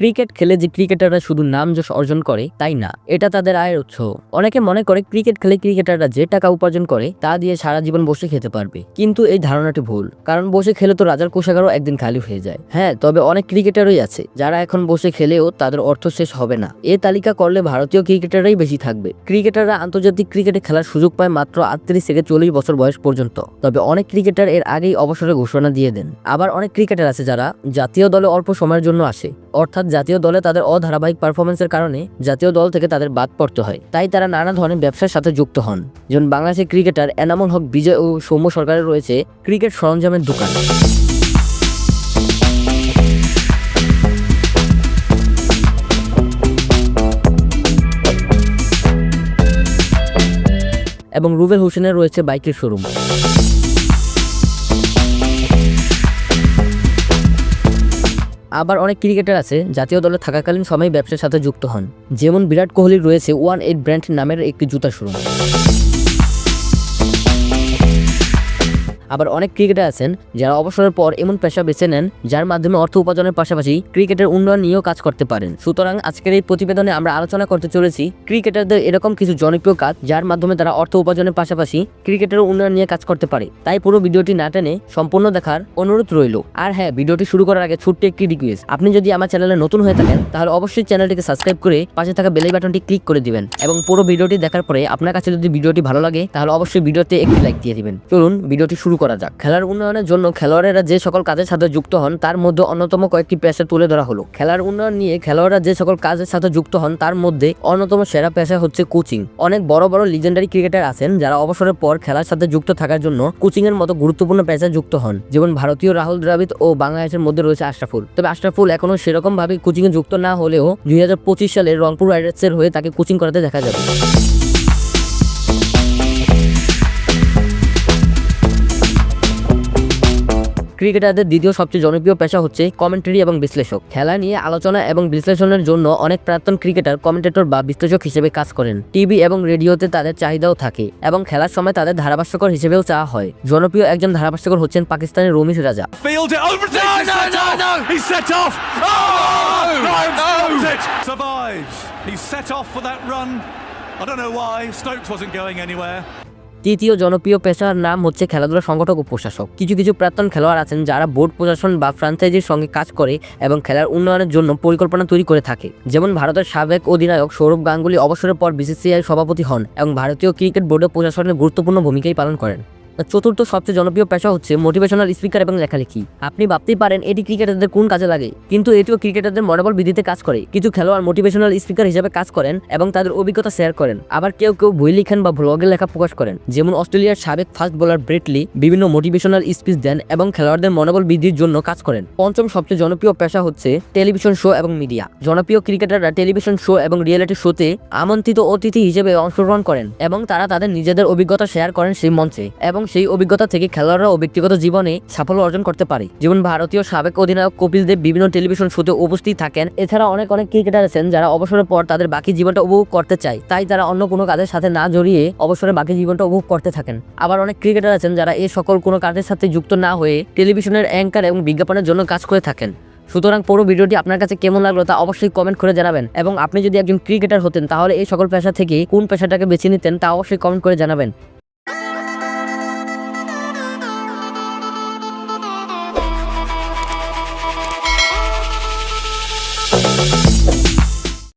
Cricket খেলে যে ক্রিকেটাররা শুধু নাম যশ অর্জন করে তাই না, এটা তাদের আয়ের উৎস। অনেকে মনে করে ক্রিকেট খেলে ক্রিকেটাররা যে টাকা উপার্জন করে তা দিয়ে সারা জীবন বসে খেতে পারবে, কিন্তু এই ধারণাটি ভুল। কারণ বসে খেলে তো রাজার কোষাগারও একদিন খালি হয়ে যায়। হ্যাঁ, তবে অনেক ক্রিকেটারই আছে যারা এখন বসে খেলেও তাদের অর্থ শেষ হবে না। এ তালিকা করলে ভারতীয় ক্রিকেটাররাই বেশি থাকবে। ক্রিকেটাররা আন্তর্জাতিক ক্রিকেটে খেলার সুযোগ পায় মাত্র 38 থেকে 40 বছর বয়স পর্যন্ত। তবে অনেক ক্রিকেটার এর আগেই অবসরের ঘোষণা দিয়ে দেন। আবার অনেক ক্রিকেটার আছে যারা জাতীয় দলে অল্প সময়ের জন্য আসে, অর্থাৎ জাতীয় দলে তাদের অধারাবাহিক পারফরমেন্সের কারণে জাতীয় দল থেকে তাদের বাদ পড়তে হয়। তাই তারা নানা ধরনের ব্যবসার সাথে যুক্ত হন। যেমন বাংলাদেশের ক্রিকেটার এনামুল হক বিজয় ও সৌম্য সরকারের রয়েছে ক্রিকেট সরঞ্জামের দোকান। এবং রুবেল হোসেনের রয়েছে বাইকের শোরুম। আবার অনেক ক্রিকেটার আছে জাতীয় দলে থাকাকালীন সময় ব্যবসার সাথে যুক্ত হন। যেমন বিরাট কোহলির রয়েছে 18 ব্র্যান্ড নামের একটি জুতার শোরুম। আবার অনেক ক্রিকেটার আছেন যারা অবসরের পর এমন পেশা বেছে নেন যার মাধ্যমে অর্থ উপার্জনের পাশাপাশি ক্রিকেটের উন্নয়ন নিয়েও কাজ করতে পারেন। সুতরাং আজকের এই প্রতিবেদনে আমরা আলোচনা করতে চলেছি ক্রিকেটারদের এরকম কিছু জনপ্রিয় কাজ যার মাধ্যমে তারা অর্থ উপার্জনের পাশাপাশি ক্রিকেটের উন্নয়ন নিয়ে কাজ করতে পারে। তাই পুরো ভিডিওটি না টেনে সম্পূর্ণ দেখার অনুরোধ রইল। আর হ্যাঁ, ভিডিওটি শুরু করার আগে ছোট্ট একটি রিকোয়েস্ট, আপনি যদি আমার চ্যানেলে নতুন হয়ে থাকেন তাহলে অবশ্যই চ্যানেলটিকে সাবস্ক্রাইব করে পাশে থাকা বেল বাটনটি ক্লিক করে দিবেন এবং পুরো ভিডিওটি দেখার পরে আপনার কাছে যদি ভিডিওটি ভালো লাগে তাহলে অবশ্যই ভিডিওতে একটি লাইক দিয়ে দিবেন। চলুন ভিডিওটি শুরু করা যাক। খেলার উন্নয়নের জন্য খেলোয়াড়েরা যে সকল কাজের সাথে যুক্ত হন তার মধ্যে অন্যতম কয়েকটি পেশা তুলে ধরা হলো। খেলার উন্নয়ন নিয়ে খেলোয়াড়রা যে সকল কাজের সাথে যুক্ত হন তার মধ্যে অন্যতম সেরা পেশা হচ্ছে কোচিং। অনেক বড় বড় লিজেন্ডারি ক্রিকেটার আছেন যারা অবসরের পর খেলার সাথে যুক্ত থাকার জন্য কোচিং এর মতো গুরুত্বপূর্ণ পেশায় যুক্ত হন। যেমন ভারতীয় রাহুল দ্রাবিড় ও বাংলাদেশের মধ্যে রয়েছে আশরাফুল। তবে আশরাফুল এখনো সেরকম ভাবে কোচিং এ যুক্ত না হলেও 2025 সালে রংপুর রাইডার্সের হয়ে তাকে কোচিং করাতে দেখা যাবে। ক্রিকেটারদের দ্বিতীয় সবচেয়ে জনপ্রিয় পেশা হচ্ছে কমেন্টারি এবং বিশ্লেষক। খেলা নিয়ে আলোচনা এবং বিশ্লেষণের জন্য অনেক প্রাক্তন ক্রিকেটার কমেন্টেটর বা বিশ্লেষক হিসেবে কাজ করেন। টিভি এবং রেডিওতে তাদের চাহিদাও থাকে এবং খেলার সময় তাদের ধারাভাষ্যকর হিসেবেও চাওয়া হয়। জনপ্রিয় একজন ধারাভাষ্যকর হচ্ছেন পাকিস্তানের রমিজ রাজা। তৃতীয় জনপ্রিয় পেশার নাম হচ্ছে খেলাধুলা সংগঠক ও প্রশাসক। কিছু কিছু প্রাক্তন খেলোয়াড় আছেন যারা বোর্ড প্রশাসন বা ফ্র্যাঞ্চাইজির সঙ্গে কাজ করে এবং খেলার উন্নয়নের জন্য পরিকল্পনা তৈরি করে থাকে। যেমন ভারতের সাবেক অধিনায়ক সৌরভ গাঙ্গুলী অবসরের পর বিসিসিআই সভাপতি হন এবং ভারতীয় ক্রিকেট বোর্ডের প্রশাসনের গুরুত্বপূর্ণ ভূমিকাই পালন করেন। চতুর্থ সবচেয়ে জনপ্রিয় পেশা হচ্ছে মোটিভেশনাল স্পিকার এবং লেখালেখি। আপনি ভাবতেই পারেন এটি ক্রিকেটারদের কোন কাজে লাগে, কিন্তু এটিও ক্রিকেটারদের মনোবল বৃদ্ধিতে কাজ করে। কিছু খেলোয়াড় মোটিভেশনাল স্পিকার হিসেবে কাজ করেন এবং তাদের অভিজ্ঞতা শেয়ার করেন। আবার কেউ কেউ বই লিখেন বা ব্লগে লেখা প্রকাশ করেন। যেমন অস্ট্রেলিয়ার সাবেক ফাস্ট বোলার ব্রেট লি বিভিন্ন মোটিভেশনাল স্পিচ দেন এবং খেলোয়াড়দের মনোবল বৃদ্ধির জন্য কাজ করেন। পঞ্চম সবচেয়ে জনপ্রিয় পেশা হচ্ছে টেলিভিশন শো এবং মিডিয়া। জনপ্রিয় ক্রিকেটাররা টেলিভিশন শো এবং রিয়েলিটি শোতে আমন্ত্রিত অতিথি হিসেবে অংশগ্রহণ করেন এবং তারা তাদের নিজেদের অভিজ্ঞতা শেয়ার করেন সেই মঞ্চে এবং সেই অভিজ্ঞতা থেকে খেলোয়াড়রাও ব্যক্তিগত জীবনে সাফল্য অর্জন করতে পারে। যেমন ভারতীয় সাবেক অধিনায়ক কপিল দেব বিভিন্ন টেলিভিশন শোতে উপস্থিত থাকেন। এছাড়া অনেক ক্রিকেটার আছেন যারা অবসরের পর তাদের বাকি জীবনটা উপভোগ করতে চায়, তাই তারা অন্য কোনো কাজের সাথে না জড়িয়ে অবসরের বাকি জীবনটা উপভোগ করতে থাকেন। আবার অনেক ক্রিকেটার আছেন যারা এই সকল কোনো কাজের সাথে যুক্ত না হয়ে টেলিভিশনের অ্যাঙ্কার এবং বিজ্ঞাপনের জন্য কাজ করে থাকেন। সুতরাং পুরো ভিডিওটি আপনার কাছে কেমন লাগলো তা অবশ্যই কমেন্ট করে জানাবেন এবং আপনি যদি একজন ক্রিকেটার হতেন তাহলে এই সকল পেশা থেকে কোন পেশাটাকে বেছে নিতেন তা অবশ্যই কমেন্ট করে জানাবেন।